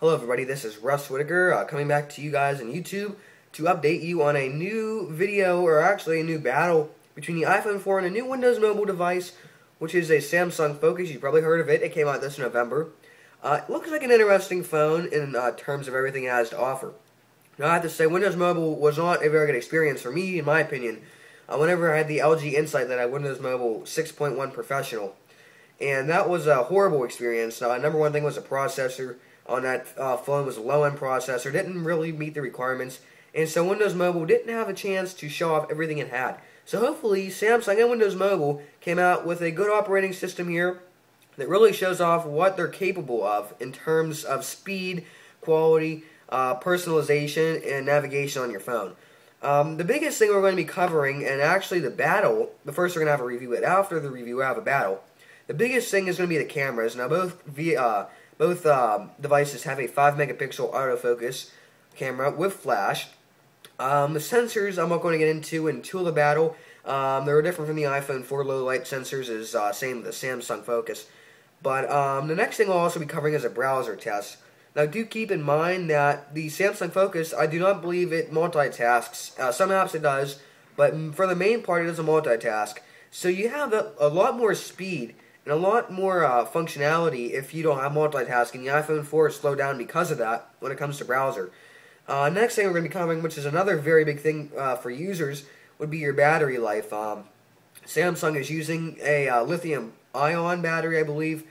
Hello everybody, this is Russ Whitaker coming back to you guys on YouTube to update you on a new video, or actually a new battle between the iPhone 4 and a new Windows mobile device, which is a Samsung Focus. You've probably heard of it. It came out this November. It looks like an interesting phone in terms of everything it has to offer. Now I have to say, Windows Mobile was not a very good experience for me, in my opinion. Whenever I had the LG Insight that I had Windows Mobile 6.1 Professional, and that was a horrible experience. Number one thing was the processor on that phone was a low-end processor, didn't really meet the requirements, and so Windows Mobile didn't have a chance to show off everything it had. So hopefully Samsung and Windows Mobile came out with a good operating system here that really shows off what they're capable of in terms of speed, quality, personalization, and navigation on your phone. The biggest thing we're going to be covering, and actually the battle, but first we're going to have a review, but after the review we have a battle. The biggest thing is going to be the cameras. Now both devices have a 5-megapixel autofocus camera with flash. The sensors I'm not going to get into until the battle. They're different from the iPhone 4 low light sensors, as same with the Samsung Focus. But the next thing I'll also be covering is a browser test. Now do keep in mind that the Samsung Focus, I do not believe it multitasks. Some apps it does, but for the main part it doesn't multitask. So you have a lot more speed and a lot more functionality if you don't have multitasking. The iPhone 4 is slowed down because of that when it comes to browser. Next thing we're going to be covering, which is another very big thing for users, would be your battery life. Samsung is using a lithium-ion battery, I believe,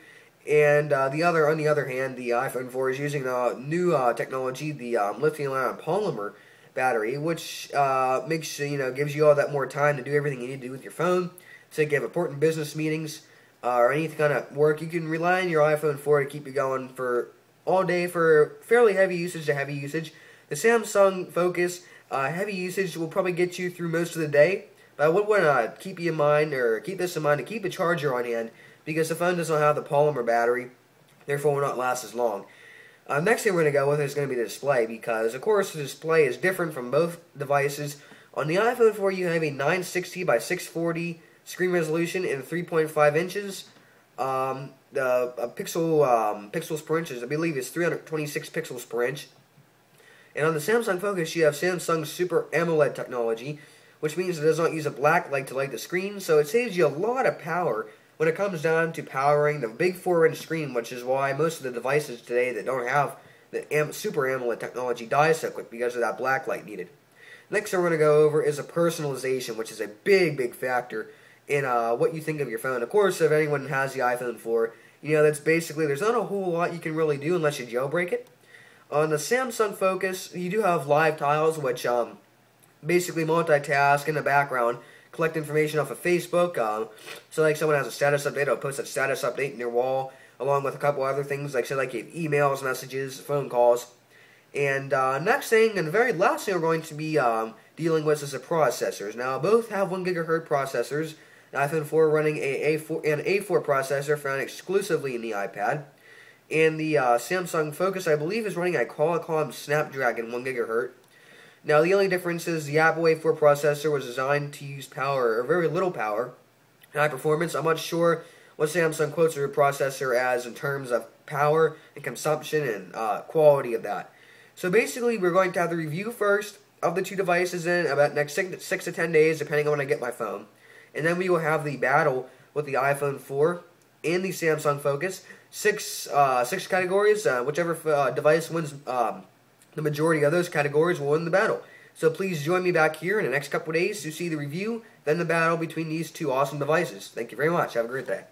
and on the other hand, the iPhone 4 is using new technology, the lithium-ion polymer battery, which gives you all that more time to do everything you need to do with your phone. So if you have important business meetings or any kind of work, you can rely on your iPhone 4 to keep you going for all day for fairly heavy usage to heavy usage. The Samsung Focus, heavy usage will probably get you through most of the day, but I would want to keep this in mind to keep a charger on hand, because the phone does not have the polymer battery, therefore will not last as long. Next thing we're going to go with is going to be the display, because of course the display is different from both devices. On the iPhone 4 you have a 960 by 640 screen resolution in 3.5 inches. Pixels per inch I believe is 326 pixels per inch. And on the Samsung Focus you have Samsung's Super AMOLED technology, which means it does not use a black light to light the screen, so it saves you a lot of power when it comes down to powering the big 4-inch screen, which is why most of the devices today that don't have the Super AMOLED technology die so quick, because of that black light needed. Next thing we're going to go over is a personalization, which is a big factor in what you think of your phone. Of course, if anyone has the iPhone 4, that's basically, there's not a whole lot you can really do unless you jailbreak it. On the Samsung Focus, you do have live tiles, which basically multitask in the background, collect information off of Facebook. So like someone has a status update, I'll post that status update in their wall, along with a couple other things, like emails, messages, phone calls. And next thing, and the very last thing we're going to be dealing with is the processors. Now both have 1 GHz processors. The iPhone 4 running an A4 processor found exclusively in the iPad. And the Samsung Focus, I believe, is running a Qualcomm Snapdragon 1 GHz. Now the only difference is the Apple A4 processor was designed to use power, or very little power, high performance. I'm not sure what Samsung quotes their processor as in terms of power and consumption and quality of that. So basically we're going to have the review first of the two devices in about next 6 to 10 days, depending on when I get my phone. And then we will have the battle with the iPhone 4 and the Samsung Focus. Six categories. Whichever device wins the majority of those categories will win the battle. So please join me back here in the next couple of days to see the review, then the battle between these two awesome devices. Thank you very much. Have a great day.